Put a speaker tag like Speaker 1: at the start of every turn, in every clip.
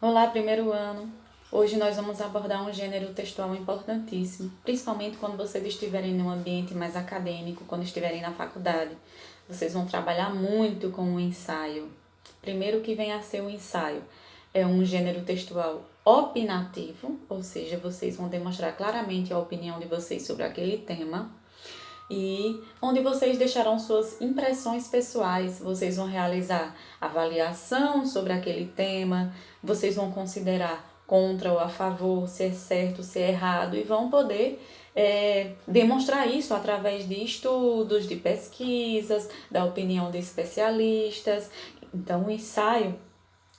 Speaker 1: Olá, primeiro ano! Hoje nós vamos abordar um gênero textual importantíssimo, principalmente quando vocês estiverem em um ambiente mais acadêmico, quando estiverem na faculdade. Vocês vão trabalhar muito com o ensaio. Primeiro, o que vem a ser o ensaio? É um gênero textual opinativo, ou seja, vocês vão demonstrar claramente a opinião de vocês sobre aquele tema, e onde vocês deixarão suas impressões pessoais, vocês vão realizar avaliação sobre aquele tema, vocês vão considerar contra ou a favor, se é certo, se é errado, e vão poder demonstrar isso através de estudos, de pesquisas, da opinião de especialistas. Então, o ensaio,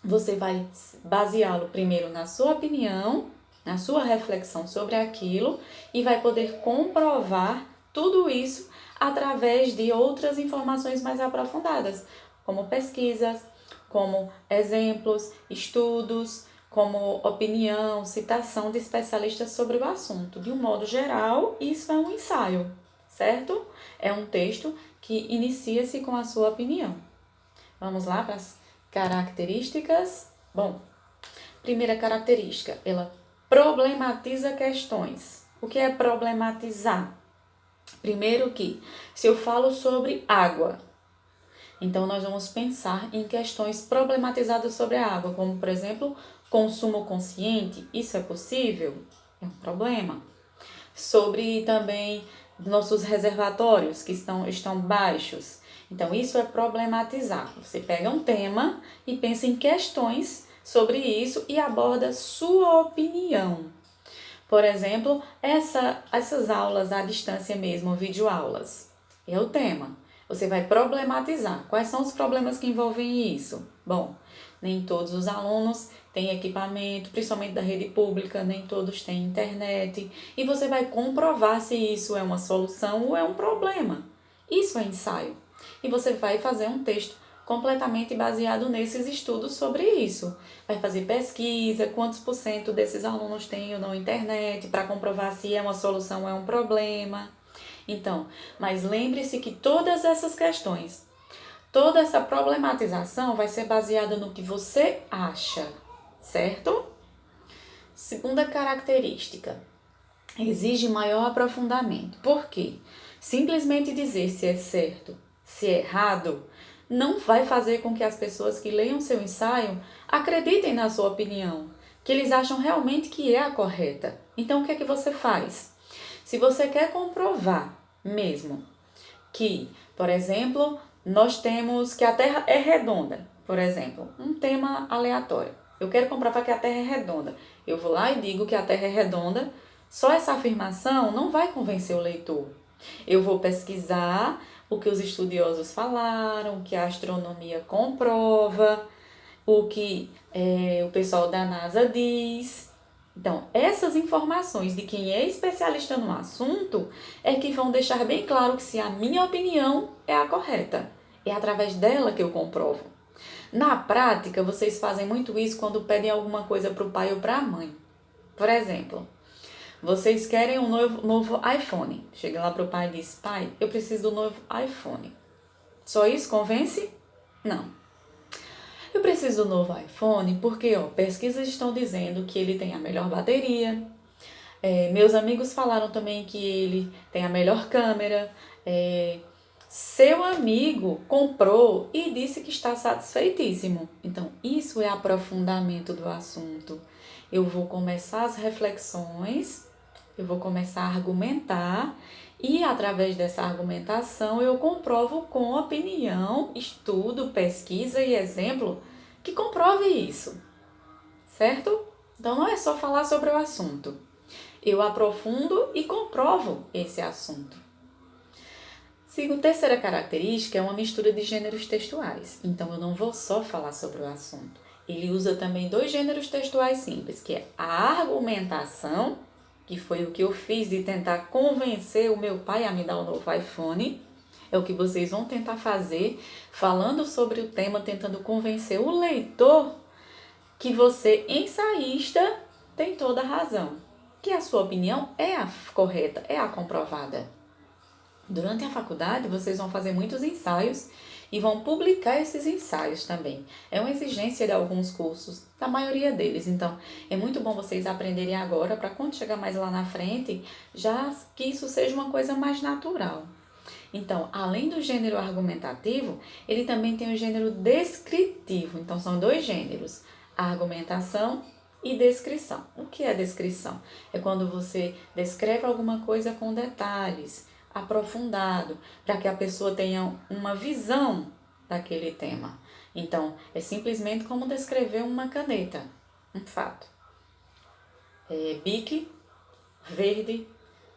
Speaker 1: você vai baseá-lo primeiro na sua opinião, na sua reflexão sobre aquilo, e vai poder comprovar tudo isso através de outras informações mais aprofundadas, como pesquisas, como exemplos, estudos, como opinião, citação de especialistas sobre o assunto. De um modo geral, isso é um ensaio, certo? É um texto que inicia-se com a sua opinião. Vamos lá para as características. Bom, primeira característica, ela problematiza questões. O que é problematizar? Primeiro que, se eu falo sobre água, então nós vamos pensar em questões problematizadas sobre a água, como, por exemplo, consumo consciente. Isso é possível? É um problema. Sobre também nossos reservatórios, que estão baixos. Então, isso é problematizar. Você pega um tema e pensa em questões sobre isso e aborda sua opinião. Por exemplo, essas aulas à distância mesmo, videoaulas, é o tema. Você vai problematizar. Quais são os problemas que envolvem isso? Bom, nem todos os alunos têm equipamento, principalmente da rede pública, nem todos têm internet. E você vai comprovar se isso é uma solução ou é um problema. Isso é ensaio. E você vai fazer um texto completamente baseado nesses estudos sobre isso. Vai fazer pesquisa, quantos por cento desses alunos têm ou não internet, para comprovar se é uma solução ou é um problema. Então, mas lembre-se que todas essas questões, toda essa problematização vai ser baseada no que você acha, certo? Segunda característica, exige maior aprofundamento. Por quê? Simplesmente dizer se é certo, se é errado, não vai fazer com que as pessoas que leiam seu ensaio acreditem na sua opinião, que eles acham realmente que é a correta. Então, o que é que você faz? Se você quer comprovar mesmo que, por exemplo, nós temos que a Terra é redonda, por exemplo, um tema aleatório. Eu quero comprovar que a Terra é redonda. Eu vou lá e digo que a Terra é redonda. Só essa afirmação não vai convencer o leitor. Eu vou pesquisar o que os estudiosos falaram, o que a astronomia comprova, o que o pessoal da NASA diz. Então, essas informações de quem é especialista no assunto é que vão deixar bem claro que se a minha opinião é a correta. É através dela que eu comprovo. Na prática, vocês fazem muito isso quando pedem alguma coisa para o pai ou para a mãe. Por exemplo, vocês querem um novo iPhone. Chega lá para o pai e diz: pai, eu preciso do novo iPhone. Só isso convence? Não. Eu preciso do novo iPhone porque pesquisas estão dizendo que ele tem a melhor bateria. Meus amigos falaram também que ele tem a melhor câmera. Seu amigo comprou e disse que está satisfeitíssimo. Então, isso é aprofundamento do assunto. Eu vou começar as reflexões, eu vou começar a argumentar e, através dessa argumentação, eu comprovo com opinião, estudo, pesquisa e exemplo que comprove isso, certo? Então, não é só falar sobre o assunto. Eu aprofundo e comprovo esse assunto. Terceira característica é uma mistura de gêneros textuais. Então, eu não vou só falar sobre o assunto. Ele usa também dois gêneros textuais simples, que é a argumentação, que foi o que eu fiz de tentar convencer o meu pai a me dar um novo iPhone. É o que vocês vão tentar fazer, falando sobre o tema, tentando convencer o leitor que você, ensaísta, tem toda a razão, que a sua opinião é a correta, é a comprovada. Durante a faculdade, vocês vão fazer muitos ensaios e vão publicar esses ensaios também. É uma exigência de alguns cursos, da maioria deles. Então, é muito bom vocês aprenderem agora para quando chegar mais lá na frente, já que isso seja uma coisa mais natural. Então, além do gênero argumentativo, ele também tem o gênero descritivo. Então, são dois gêneros, argumentação e descrição. O que é descrição? É quando você descreve alguma coisa com detalhes, aprofundado, para que a pessoa tenha uma visão daquele tema. Então, é simplesmente como descrever uma caneta, um fato. Bic, verde,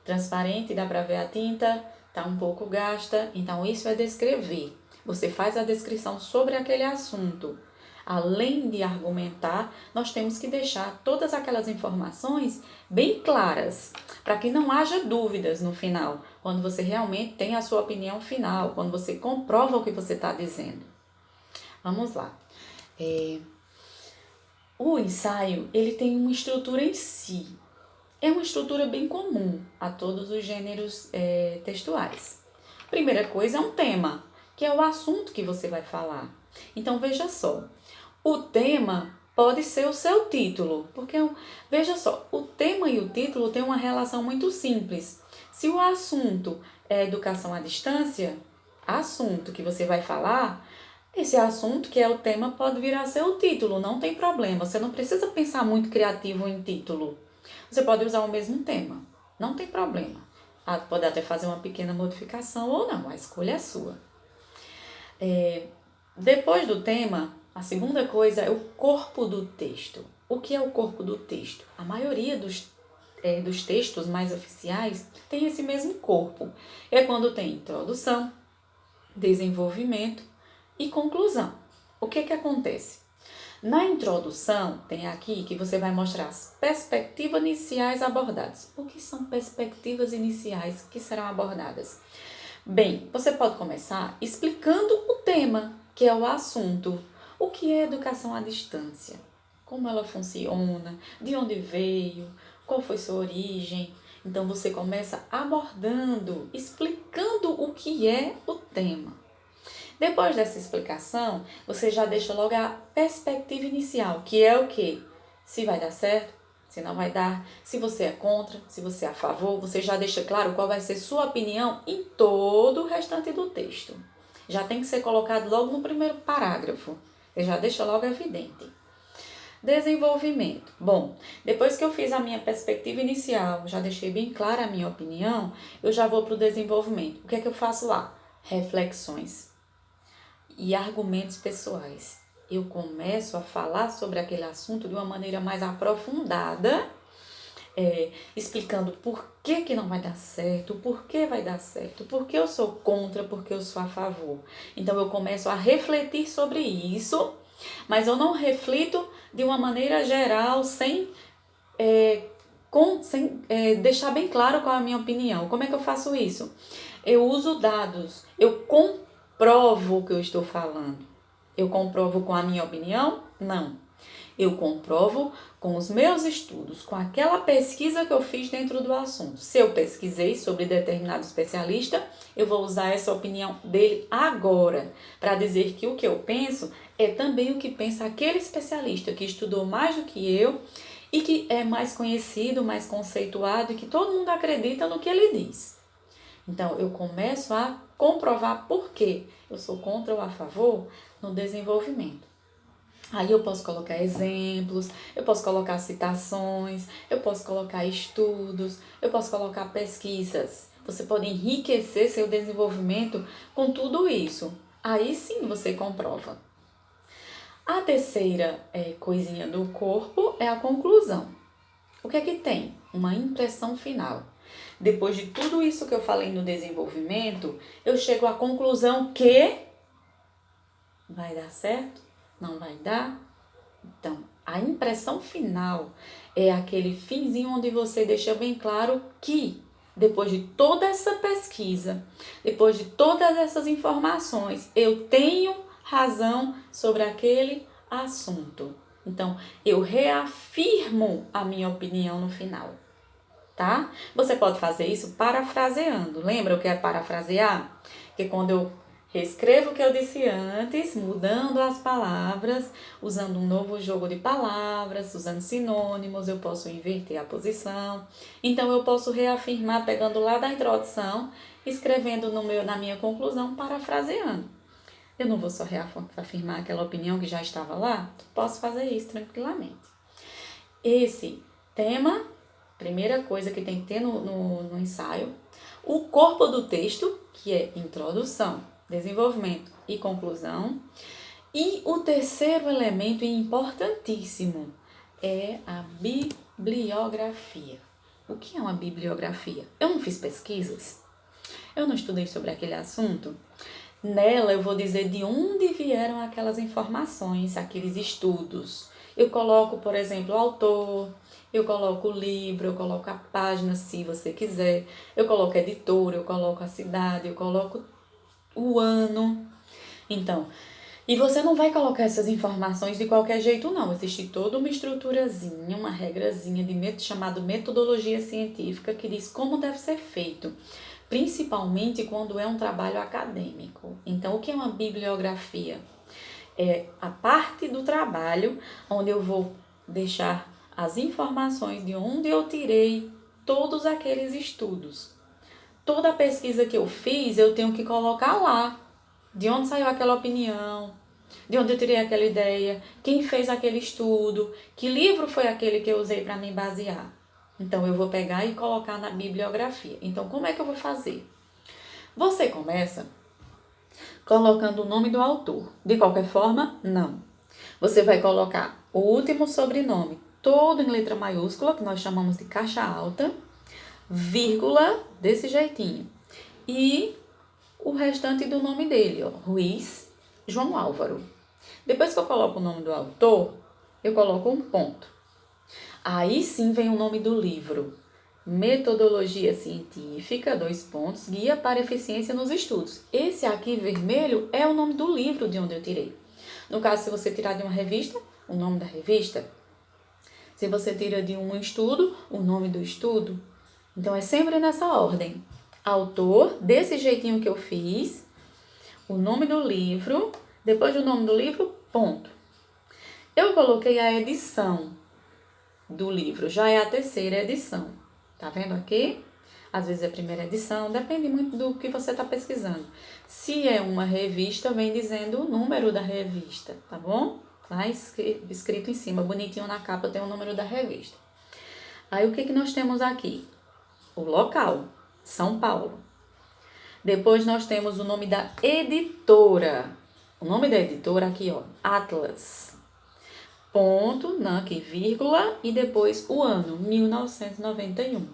Speaker 1: transparente, dá para ver a tinta, está um pouco gasta, então isso é descrever. Você faz a descrição sobre aquele assunto. Além de argumentar, nós temos que deixar todas aquelas informações bem claras, para que não haja dúvidas no final, quando você realmente tem a sua opinião final, quando você comprova o que você está dizendo. Vamos lá. O ensaio, ele tem uma estrutura em si. É uma estrutura bem comum a todos os gêneros textuais. Primeira coisa é um tema, que é o assunto que você vai falar. Então, veja só, o tema pode ser o seu título, porque, veja só, o tema e o título têm uma relação muito simples. Se o assunto é educação à distância, assunto que você vai falar, esse assunto que é o tema pode vir a ser o título, não tem problema. Você não precisa pensar muito criativo em título. Você pode usar o mesmo tema, não tem problema. Pode até fazer uma pequena modificação ou não, a escolha é sua. Depois do tema, a segunda coisa é o corpo do texto. O que é o corpo do texto? A maioria dos textos mais oficiais tem esse mesmo corpo. É quando tem introdução, desenvolvimento e conclusão. O que acontece? Na introdução, tem aqui que você vai mostrar as perspectivas iniciais abordadas. O que são perspectivas iniciais que serão abordadas? Bem, você pode começar explicando o tema, que é o assunto. O que é educação à distância? Como ela funciona? De onde veio? Qual foi sua origem? Então, você começa abordando, explicando o que é o tema. Depois dessa explicação, você já deixa logo a perspectiva inicial, que é o quê? Se vai dar certo, se não vai dar, se você é contra, se você é a favor, você já deixa claro qual vai ser sua opinião em todo o restante do texto. Já tem que ser colocado logo no primeiro parágrafo, você já deixa logo evidente. Desenvolvimento. Bom, depois que eu fiz a minha perspectiva inicial, já deixei bem clara a minha opinião, eu já vou para o desenvolvimento. O que é que eu faço lá? Reflexões e argumentos pessoais. Eu começo a falar sobre aquele assunto de uma maneira mais aprofundada, explicando por que não vai dar certo, por que vai dar certo, por que eu sou contra, por que eu sou a favor. Então, eu começo a refletir sobre isso, mas eu não reflito de uma maneira geral, sem deixar bem claro qual é a minha opinião. Como é que eu faço isso? Eu uso dados, eu comprovo o que eu estou falando. Eu comprovo com a minha opinião? Não. Eu comprovo com os meus estudos, com aquela pesquisa que eu fiz dentro do assunto. Se eu pesquisei sobre determinado especialista, eu vou usar essa opinião dele agora, para dizer que o que eu penso é também o que pensa aquele especialista que estudou mais do que eu e que é mais conhecido, mais conceituado e que todo mundo acredita no que ele diz. Então, eu começo a comprovar por que eu sou contra ou a favor no desenvolvimento. Aí eu posso colocar exemplos, eu posso colocar citações, eu posso colocar estudos, eu posso colocar pesquisas. Você pode enriquecer seu desenvolvimento com tudo isso. Aí sim você comprova. A terceira coisinha do corpo é a conclusão. O que é que tem? Uma impressão final. Depois de tudo isso que eu falei no desenvolvimento, eu chego à conclusão que vai dar certo? Não vai dar? Então, a impressão final é aquele finzinho onde você deixa bem claro que, depois de toda essa pesquisa, depois de todas essas informações, eu tenho razão sobre aquele assunto. Então, eu reafirmo a minha opinião no final, tá? Você pode fazer isso parafraseando. Lembra o que é parafrasear? Que quando eu Reescrevo o que eu disse antes, mudando as palavras, usando um novo jogo de palavras, usando sinônimos, eu posso inverter a posição. Então, eu posso reafirmar pegando lá da introdução, escrevendo na minha conclusão, parafraseando. Eu não vou só reafirmar aquela opinião que já estava lá, posso fazer isso tranquilamente. Esse tema, primeira coisa que tem que ter no ensaio, o corpo do texto, que é introdução, desenvolvimento e conclusão. E o terceiro elemento importantíssimo é a bibliografia. O que é uma bibliografia? Eu não fiz pesquisas, eu não estudei sobre aquele assunto. Nela eu vou dizer de onde vieram aquelas informações, aqueles estudos. Eu coloco, por exemplo, o autor, eu coloco o livro, eu coloco a página, se você quiser, eu coloco a editora, eu coloco a cidade, eu coloco o ano. Então, e você não vai colocar essas informações de qualquer jeito, não. Existe toda uma estruturazinha, uma regrazinha chamada metodologia científica que diz como deve ser feito, principalmente quando é um trabalho acadêmico. Então, o que é uma bibliografia? É a parte do trabalho onde eu vou deixar as informações de onde eu tirei todos aqueles estudos. Toda a pesquisa que eu fiz, eu tenho que colocar lá. De onde saiu aquela opinião, de onde eu tirei aquela ideia, quem fez aquele estudo, que livro foi aquele que eu usei para me basear. Então, eu vou pegar e colocar na bibliografia. Então, como é que eu vou fazer? Você começa colocando o nome do autor. De qualquer forma, não. Você vai colocar o último sobrenome, todo em letra maiúscula, que nós chamamos de caixa alta, vírgula, desse jeitinho. E o restante do nome dele, ó, Ruiz João Álvaro. Depois que eu coloco o nome do autor, eu coloco um ponto. Aí sim vem o nome do livro. Metodologia científica, 2 pontos, guia para eficiência nos estudos. Esse aqui vermelho é o nome do livro de onde eu tirei. No caso, se você tirar de uma revista, o nome da revista. Se você tira de um estudo, o nome do estudo. Então, é sempre nessa ordem. Autor, desse jeitinho que eu fiz, o nome do livro, depois do nome do livro, ponto. Eu coloquei a edição do livro, já é a terceira edição. Tá vendo aqui? Às vezes é a primeira edição, depende muito do que você está pesquisando. Se é uma revista, vem dizendo o número da revista, tá bom? Lá escrito em cima, bonitinho na capa, tem o número da revista. Aí, o que nós temos aqui? O local, São Paulo. Depois nós temos o nome da editora. O nome da editora aqui, ó, Atlas. Ponto, aqui, vírgula, e depois o ano, 1991.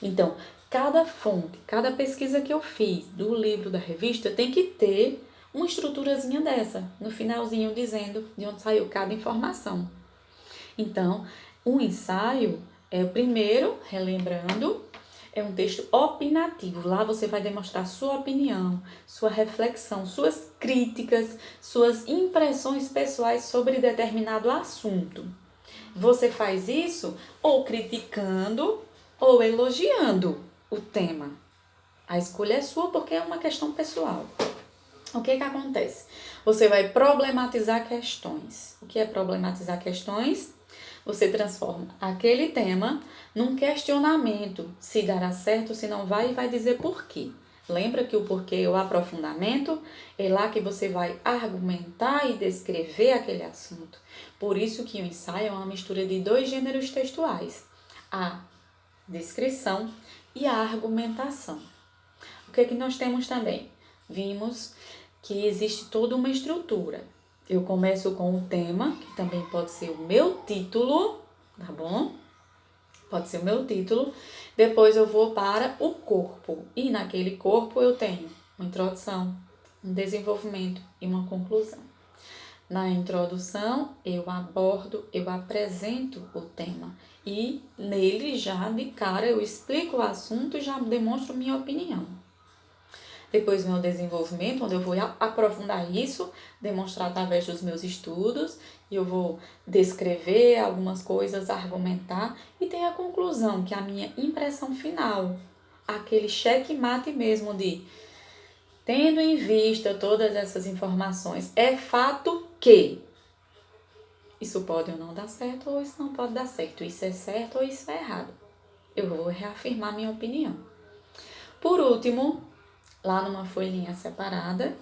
Speaker 1: Então, cada fonte, cada pesquisa que eu fiz do livro, da revista, tem que ter uma estruturazinha dessa, no finalzinho dizendo de onde saiu cada informação. Então, o ensaio é o primeiro, relembrando, é um texto opinativo. Lá você vai demonstrar sua opinião, sua reflexão, suas críticas, suas impressões pessoais sobre determinado assunto. Você faz isso ou criticando ou elogiando o tema. A escolha é sua porque é uma questão pessoal. O que acontece? Você vai problematizar questões. O que é problematizar questões? Você transforma aquele tema num questionamento, se dará certo, se não vai, e vai dizer por quê. Lembra que o porquê, o aprofundamento, é lá que você vai argumentar e descrever aquele assunto. Por isso que o ensaio é uma mistura de 2 gêneros textuais, a descrição e a argumentação. O que nós temos também? Vimos que existe toda uma estrutura. Eu começo com o tema, que também pode ser o meu título, tá bom? Pode ser o meu título. Depois eu vou para o corpo. E naquele corpo eu tenho uma introdução, um desenvolvimento e uma conclusão. Na introdução, eu apresento o tema. E nele já de cara eu explico o assunto e já demonstro minha opinião. Depois vem o desenvolvimento, onde eu vou aprofundar isso, demonstrar através dos meus estudos, e eu vou descrever algumas coisas, argumentar, e tem a conclusão, que é a minha impressão final, aquele checkmate mesmo de Tendo em vista todas essas informações, é fato que isso pode ou não dar certo, ou isso não pode dar certo. Isso é certo ou isso é errado. Eu vou reafirmar minha opinião. Por último, lá numa folhinha separada,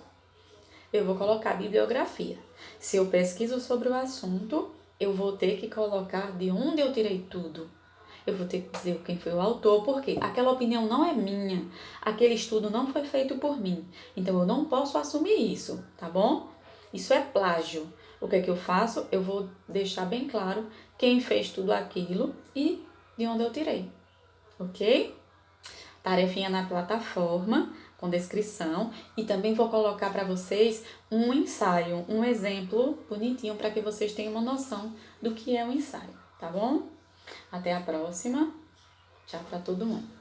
Speaker 1: eu vou colocar a bibliografia. Se eu pesquiso sobre o assunto, eu vou ter que colocar de onde eu tirei tudo. Eu vou ter que dizer quem foi o autor, porque aquela opinião não é minha. Aquele estudo não foi feito por mim. Então, eu não posso assumir isso, tá bom? Isso é plágio. O que é que eu faço? Eu vou deixar bem claro quem fez tudo aquilo e de onde eu tirei, ok? Tarefinha na plataforma, com descrição, e também vou colocar para vocês um ensaio, um exemplo bonitinho para que vocês tenham uma noção do que é um ensaio, tá bom? Até a próxima. Tchau para todo mundo.